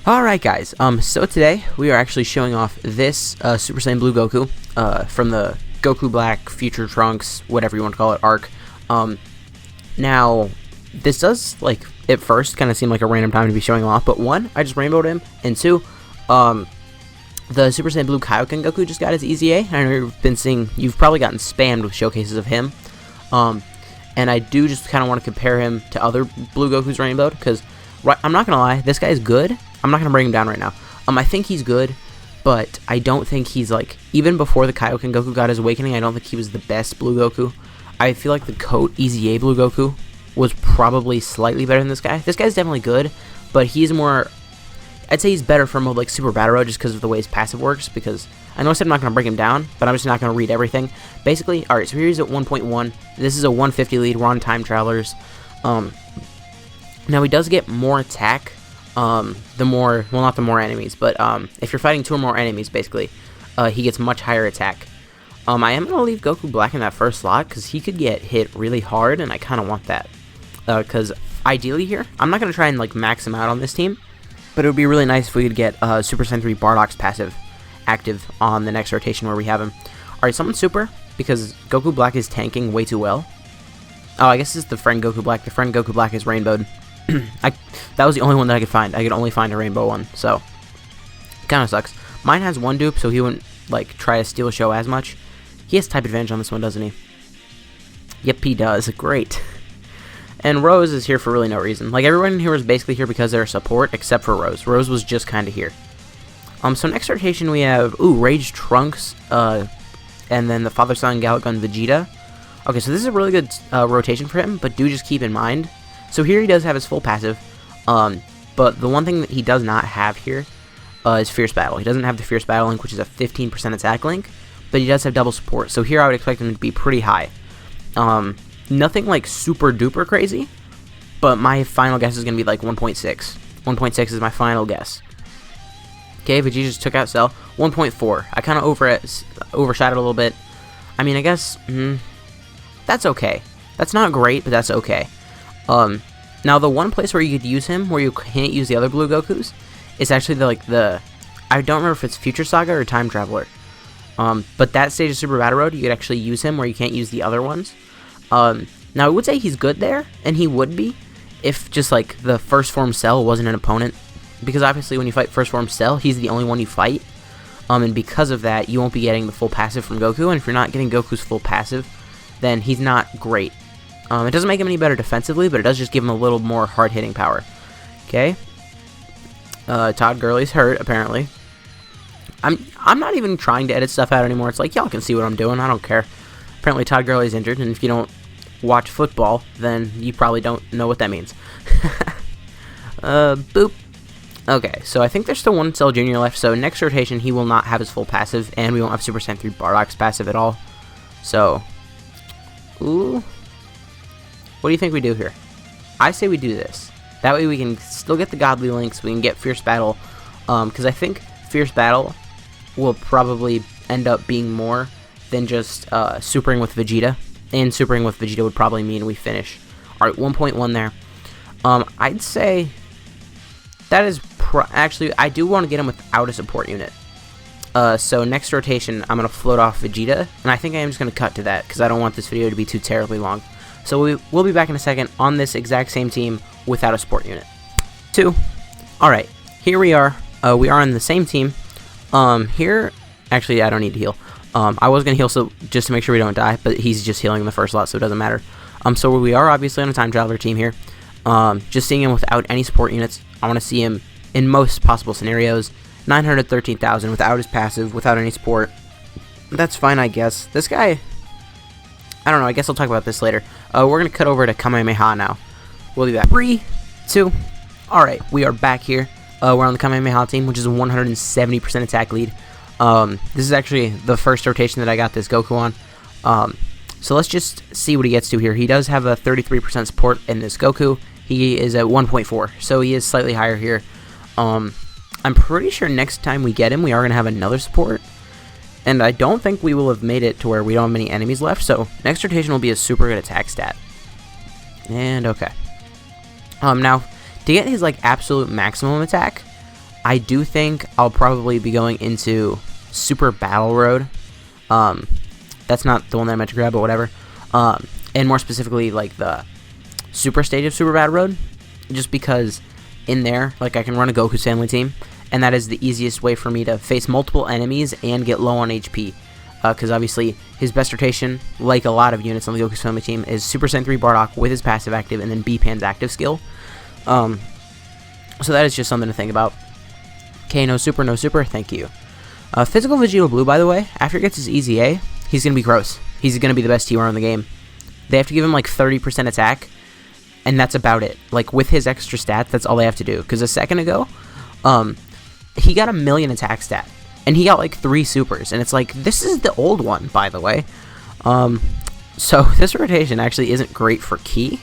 Alright guys, so today we are actually showing off this Super Saiyan Blue Goku from the Goku Black Future Trunks, whatever you want to call it, arc. Now, this does, like, at first kind of seem like a random time to be showing him off, but one, I just rainbowed him, and two, the Super Saiyan Blue Kaioken Goku just got his EZA. I know you've probably gotten spammed with showcases of him, and I do just kind of want to compare him to other Blue Gokus rainbowed, because I'm not going to lie, this guy's good. I'm not going to bring him down right now. I think he's good, but I don't think he's, like, even before the Kaioken Goku got his awakening, I don't think he was the best Blue Goku. I feel like the Coat EZA Blue Goku was probably slightly better than this guy. This guy's definitely good, but he's more, I'd say he's better for mode like Super Battle Road just because of the way his passive works, because I know I said I'm not going to bring him down, but I'm just not going to read everything. Basically, alright, so here's at 1.1. This is a 150 lead. We're on Time Travelers. Now he does get more attack, the more, well, not the more enemies, but if you're fighting two or more enemies, basically, he gets much higher attack. I am going to leave Goku Black in that first slot, because he could get hit really hard, and I kind of want that. Because ideally here, I'm not going to try and, like, max him out on this team, but it would be really nice if we could get Super Saiyan 3 Bardock's passive active on the next rotation where we have him. Alright, someone super, because Goku Black is tanking way too well. Oh, I guess it's the friend Goku Black. The friend Goku Black is rainbowed. That was the only one that I could find. I could only find a rainbow one, so kind of sucks. Mine has one dupe, so he wouldn't, like, try to steal a show as much. He has type advantage on this one, doesn't he? Yep, he does. Great. And Rose is here for really no reason. Like, everyone here was basically here because they're support, except for Rose. Rose was just kind of here. So next rotation we have, Rage Trunks, and then the Father-Son Galacgon Vegeta. Okay, so this is a really good rotation for him, but do just keep in mind. So here he does have his full passive, but the one thing that he does not have here is Fierce Battle. He doesn't have the Fierce Battle link, which is a 15% attack link, but he does have double support. So here I would expect him to be pretty high. Nothing like super duper crazy, but my final guess is going to be like 1.6. 1.6 is my final guess. Okay, Vegeta just took out Cell. 1.4. I kind of overshot it a little bit. I mean, I guess that's okay. That's not great, but that's okay. Now the one place where you could use him, where you can't use the other Blue Gokus, is actually I don't remember if it's Future Saga or Time Traveler. But that stage of Super Battle Road, you could actually use him where you can't use the other ones. Now I would say he's good there, and he would be, if just like the First Form Cell wasn't an opponent. Because obviously when you fight First Form Cell, he's the only one you fight. And because of that, you won't be getting the full passive from Goku, and if you're not getting Goku's full passive, then he's not great. It doesn't make him any better defensively, but it does just give him a little more hard-hitting power. Okay. Todd Gurley's hurt, apparently. I'm not even trying to edit stuff out anymore. It's like, y'all can see what I'm doing. I don't care. Apparently Todd Gurley's injured, and if you don't watch football, then you probably don't know what that means. Boop. Okay, so I think there's still one Cell Jr. left, so next rotation he will not have his full passive, and we won't have Super Saiyan 3 Bardock's passive at all. So, ooh. What do you think we do here? I say we do this. That way we can still get the Godly Links, we can get Fierce Battle, because I think Fierce Battle will probably end up being more than just supering with Vegeta, and supering with Vegeta would probably mean we finish. Alright, 1.1 there. I'd say that is actually, I do want to get him without a support unit. So next rotation, I'm going to float off Vegeta, and I think I am just going to cut to that, because I don't want this video to be too terribly long. So we'll be back in a second on this exact same team without a support unit. 2. Alright, here we are. We are on the same team. Here, actually, I don't need to heal. I was going to heal so just to make sure we don't die, but he's just healing in the first slot, so it doesn't matter. So we are obviously on a Time Traveler team here. Just seeing him without any support units. I want to see him in most possible scenarios. 913,000 without his passive, without any support. That's fine, I guess. This guy, I don't know, I guess I'll talk about this later. We're going to cut over to Kamehameha now. We'll be back. 3, 2, alright, we are back here. We're on the Kamehameha team, which is a 170% attack lead. This is actually the first rotation that I got this Goku on. So let's just see what he gets to here. He does have a 33% support in this Goku. He is at 1.4, so he is slightly higher here. I'm pretty sure next time we get him, we are going to have another support. And I don't think we will have made it to where we don't have many enemies left, so next rotation will be a super good attack stat. And okay. Now, to get his like absolute maximum attack, I do think I'll probably be going into Super Battle Road. That's not the one that I meant to grab, but whatever. And more specifically, like the Super Stage of Super Battle Road, just because in there, like, I can run a Goku's family team, and that is the easiest way for me to face multiple enemies and get low on HP. Because obviously his best rotation, like a lot of units on the Goku's family team, is Super Saiyan 3 Bardock with his passive active, and then B-Pan's active skill. So that is just something to think about. Okay, no super, thank you. Physical Vegeta Blue, by the way, after he gets his Easy A, he's going to be gross. He's going to be the best T-War in the game. They have to give him like 30% attack, and that's about it. Like, with his extra stats, that's all they have to do. Because a second ago, he got a 1,000,000 attack stat, and he got like 3 supers, and it's like, this is the old one, by the way. So this rotation actually isn't great for Ki.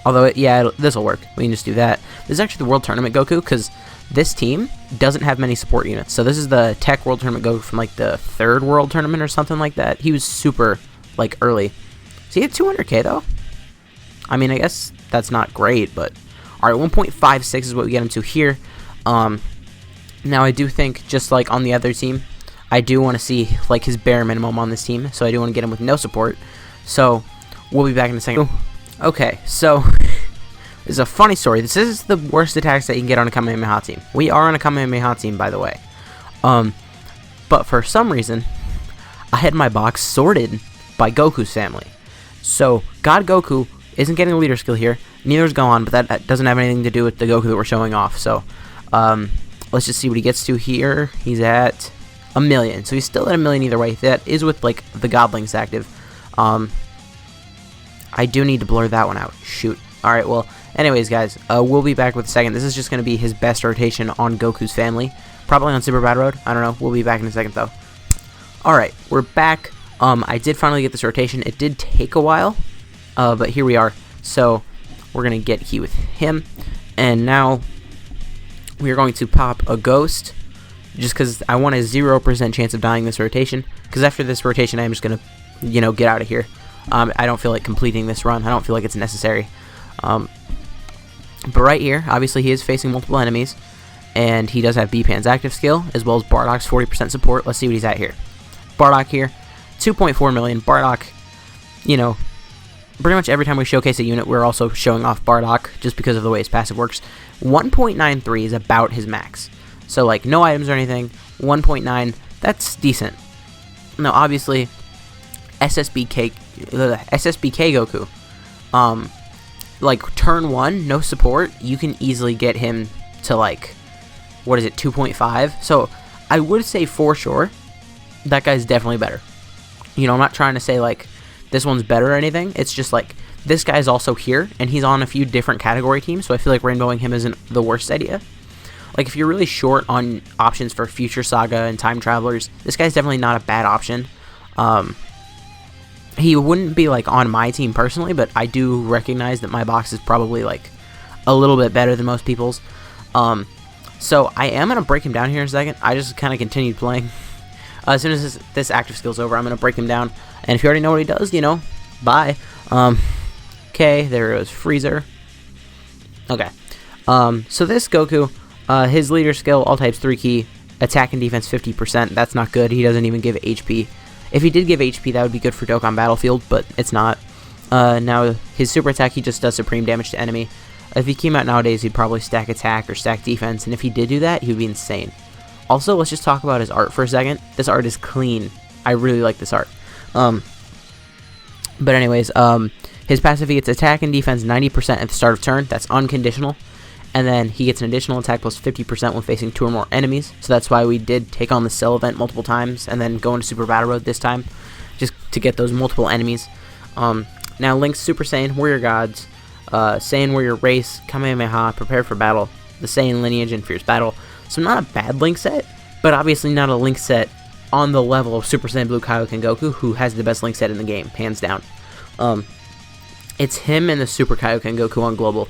Although, yeah, this will work. We can just do that. This is actually the World Tournament Goku, because this team doesn't have many support units. So this is the Tech World Tournament Goku from, like, the 3rd World Tournament or something like that. He was super, like, early. So he had 200k, though. I mean, I guess that's not great, but... Alright, 1.56 is what we get him to here. Now, I do think, just like on the other team, I do want to see, like, his bare minimum on this team. So I do want to get him with no support. So, we'll be back in a second. Okay, so, this is a funny story. This is the worst attacks that you can get on a Kamehameha team. We are on a Kamehameha team, by the way. But for some reason, I had my box sorted by Goku's family. So, God Goku isn't getting a leader skill here. Neither is Gohan, but that doesn't have anything to do with the Goku that we're showing off. So, let's just see what he gets to here. He's at 1,000,000. So, he's still at 1,000,000 either way. That is with, like, the Godlings active. I do need to blur that one out. Shoot. Alright, well, anyways, guys, we'll be back with a second. This is just going to be his best rotation on Goku's family. Probably on Super Battle Road. I don't know. We'll be back in a second, though. Alright, we're back. I did finally get this rotation. It did take a while, but here we are. So, we're going to get Ki with him. And now, we are going to pop a Ghost, just because I want a 0% chance of dying this rotation. Because after this rotation, I'm just going to, you know, get out of here. I don't feel like completing this run. I don't feel like it's necessary. But right here, obviously he is facing multiple enemies, and he does have B-Pan's active skill, as well as Bardock's 40% support. Let's see what he's at here. Bardock here, 2.4 million. Bardock, you know, pretty much every time we showcase a unit, we're also showing off Bardock, just because of the way his passive works. 1.93 is about his max. So, like, no items or anything. 1.9, that's decent. Now, obviously, SSBK Goku, like, turn 1, no support, you can easily get him to, like, what is it, 2.5? So, I would say for sure, that guy's definitely better. You know, I'm not trying to say, like, this one's better or anything. It's just, like, this guy's also here, and he's on a few different category teams, so I feel like rainbowing him isn't the worst idea. Like, if you're really short on options for Future Saga and Time Travelers, this guy's definitely not a bad option. He wouldn't be, like, on my team personally, but I do recognize that my box is probably, like, a little bit better than most people's. So I am going to break him down here in a second. I just kind of continued playing. As soon as this active skill's over, I'm going to break him down. And if you already know what he does, you know, bye. Okay, there goes Freezer. Okay. So this Goku, his leader skill, all types 3 Ki, attack and defense 50%. That's not good. He doesn't even give HP. If he did give HP, that would be good for Dokkan Battlefield, but it's not. Now, his super attack, he just does supreme damage to enemy. If he came out nowadays, he'd probably stack attack or stack defense, and if he did do that, he would be insane. Also, let's just talk about his art for a second. This art is clean. I really like this art. But anyways, his passive, he gets attack and defense 90% at the start of turn. That's unconditional. And then he gets an additional attack plus 50% when facing 2 or more enemies. So that's why we did take on the Cell event multiple times and then go into Super Battle Road this time, just to get those multiple enemies. Now, Link's Super Saiyan, Warrior Gods, Saiyan Warrior Race, Kamehameha, Prepare for Battle, the Saiyan Lineage, and Fierce Battle. So not a bad Link set, but obviously not a Link set on the level of Super Saiyan Blue Kaioken Goku, who has the best Link set in the game, hands down. It's him and the Super Kaioken Goku on Global.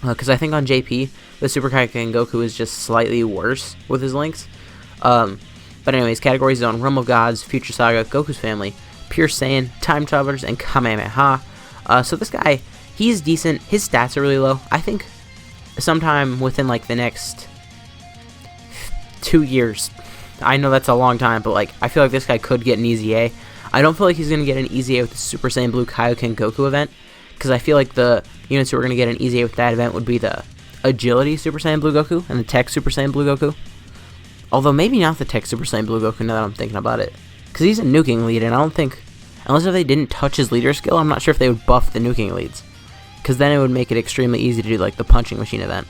Because I think on JP, the Super Kaioken Goku is just slightly worse with his links. But anyways, categories is on Realm of Gods, Future Saga, Goku's Family, Pure Saiyan, Time Travelers, and Kamehameha. So this guy, he's decent. His stats are really low. I think sometime within, like, the next 2 years. I know that's a long time, but like I feel like this guy could get an easy A. I don't feel like he's gonna get an easy A with the Super Saiyan Blue Kaioken Goku event, because I feel like the units who are gonna get an easy A with that event would be the Agility Super Saiyan Blue Goku and the Tech Super Saiyan Blue Goku. Although maybe not the Tech Super Saiyan Blue Goku now that I'm thinking about it, because he's a nuking lead, and I don't think, unless if they didn't touch his leader skill, I'm not sure if they would buff the nuking leads, because then it would make it extremely easy to do like the punching machine event.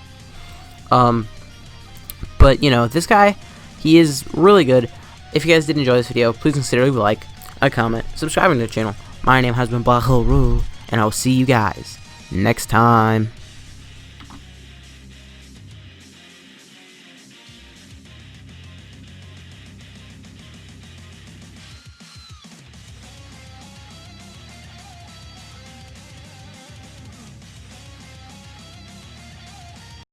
But you know, this guy, he is really good. If you guys did enjoy this video, please consider leaving a like, a comment, subscribing to the channel. My name has been Black Hole Rule, and I will see you guys next time.